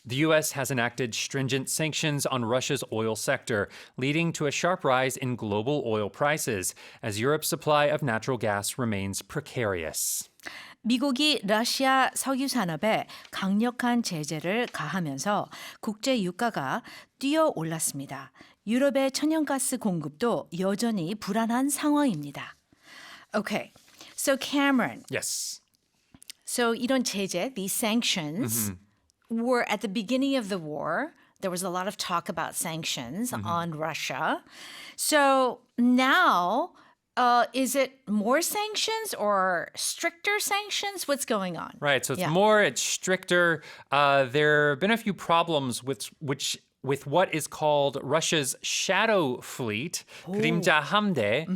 The U.S. has enacted stringent sanctions on Russia's oil sector, leading to a sharp rise in global oil prices as Europe's supply of natural gas remains precarious. 미국이 러시아 석유산업에 강력한 제재를 가하면서 국제유가가 뛰어올랐습니다. 유럽의 천연가스 공급도 여전히 불안한 상황입니다. Okay, so Cameron. Yes. So 이런 제재, these sanctions, were at the beginning of the war. There was a lot of talk about sanctions on Russia. So now, is it more sanctions or stricter sanctions? What's going on? Right. So it's stricter. There have been a few problems with what is called Russia's shadow fleet, 그림자 함대.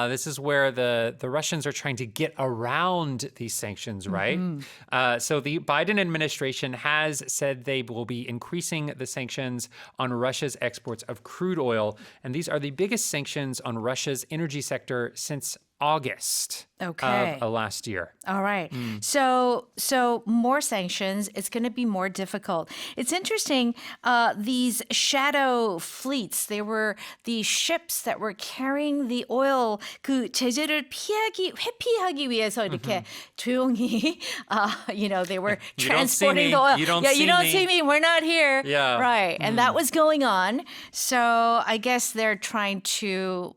This is where the Russians are trying to get around these sanctions, right? So the Biden administration has said they will be increasing the sanctions on Russia's exports of crude oil. And these are the biggest sanctions on Russia's energy sector since August of last year. All right. So more sanctions. It's going to be more difficult. It's interesting. These shadow fleets. They were the ships that were carrying the oil. 그 제재를 회피하기 위해서 이렇게 조용히. They were transporting the oil. You don't see me. We're not here. Yeah. Right. And that was going on. So I guess they're trying to.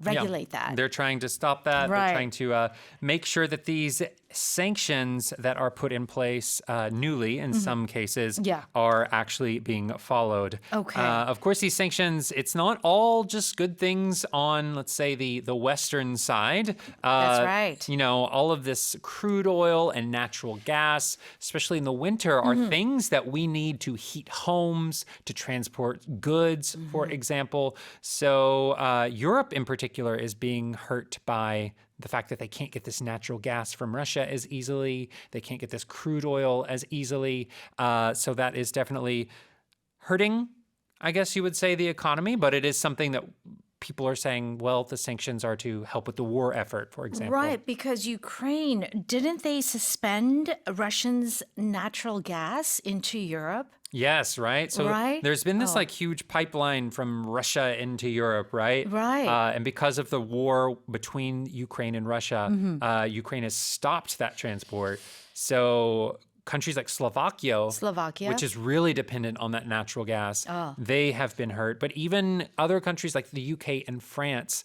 Regulate that. They're trying to stop that. Right. They're trying to make sure that these sanctions that are put in place newly, in some cases, are actually being followed. Okay. Of course, these sanctions, it's not all just good things on, let's say, the Western side. That's right. All of this crude oil and natural gas, especially in the winter, are things that we need to heat homes, to transport goods, for example. So Europe in particular is being hurt by the fact that they can't get this natural gas from Russia as easily. They can't get this crude oil as easily. So that is definitely hurting, I guess you would say, the economy. But it is something that people are saying, well, the sanctions are to help with the war effort, for example. Right, because Ukraine, didn't they suspend Russians' natural gas into Europe? Yes, right? So there's been this huge pipeline from Russia into Europe, right? Right. And because of the war between Ukraine and Russia, Ukraine has stopped that transport. So countries like Slovakia, which is really dependent on that natural gas, they have been hurt. But even other countries like the UK and France,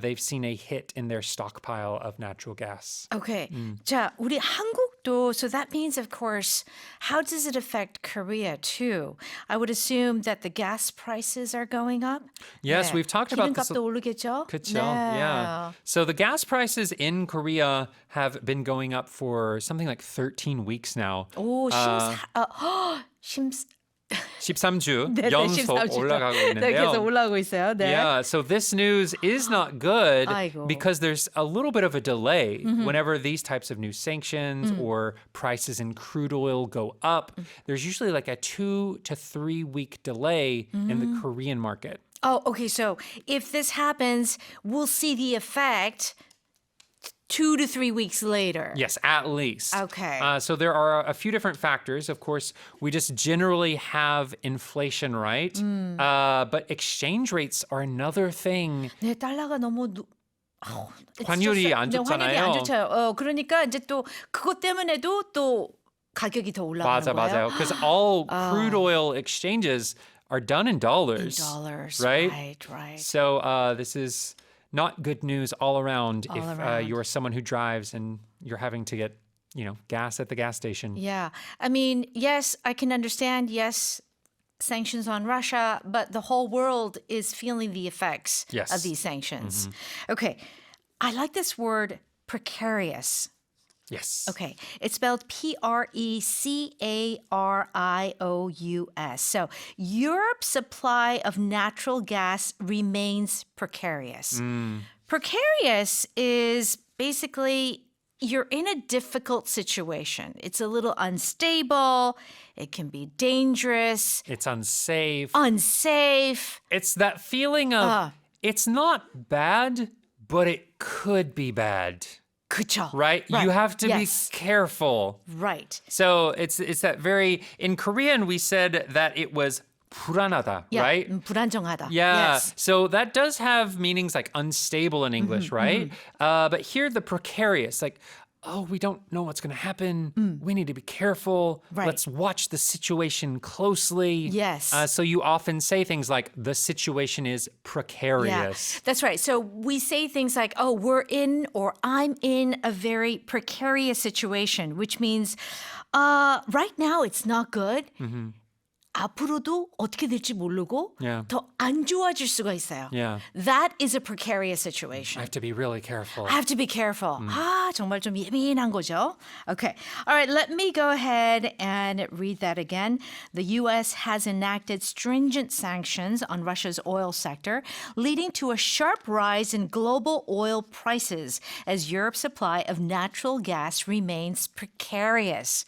they've seen a hit in their stockpile of natural gas. Okay. 자, 우리 한국도, so that means, of course, how does it affect Korea too? I would assume that the gas prices are going up. Yes, we've talked about this. 기름값도 오르겠죠? 그쵸, yeah. So the gas prices in Korea have been going up for something like 13 weeks now. 오, 13주 네, 연속 13주. 올라가고 네, 있는데요. 계속 올라가고 있어요. 네. Yeah, so this news is not good 아이고. because there's a little bit of a delay whenever these types of new sanctions or prices in crude oil go up. There's usually like a 2 to 3 week delay in the Korean market. Oh, okay. So if this happens, we'll see the effect 2 to 3 weeks later. Yes, at least. Okay. So there are a few different factors. Of course, we just generally have inflation, right? But exchange rates are another thing. 네, 달러가 너무 환율이 안 좋잖아요. 환율이 안 좋죠. 그러니까 이제 또 그것 때문에도 또 가격이 더 올라가는 거예요. 맞아요. Because all crude oil exchanges are done in dollars. In dollars, right? Right. So this is not good news all around if around. you're someone who drives and you're having to get, gas at the gas station. Yeah. I mean, yes, I can understand, yes, sanctions on Russia, but the whole world is feeling the effects of these sanctions. Okay. I like this word precarious. Yes. Okay. It's spelled Precarious. So Europe's supply of natural gas remains precarious. Precarious is basically you're in a difficult situation. It's a little unstable. It can be dangerous. It's unsafe. It's that feeling of it's not bad, but it could be bad. 그쵸. right? You have to yes. be careful. Right. So it's that very, in Korean, we said that it was 불안하다, Yeah. right? 불안정하다. Yeah. Yes. So that does have meanings like unstable in English, right? But here the precarious, like, oh, we don't know what's going to happen. We need to be careful. Right. Let's watch the situation closely. Yes. So you often say things like, the situation is Yeah, precarious. that's right. So we say things like, oh, we're in or I'm in a very precarious situation, which means right now it's not good. 앞으로도 어떻게 될지 모르고 Yeah. 더 안 좋아질 수가 있어요. Yeah. That is a precarious I situation. have to be really careful. I have to be careful. 아, 정말 좀 예민한 거죠. Okay. All right, let me go ahead and read that again. The U.S. has enacted stringent sanctions on Russia's oil sector, leading to a sharp rise in global oil prices as Europe's supply of natural gas remains precarious.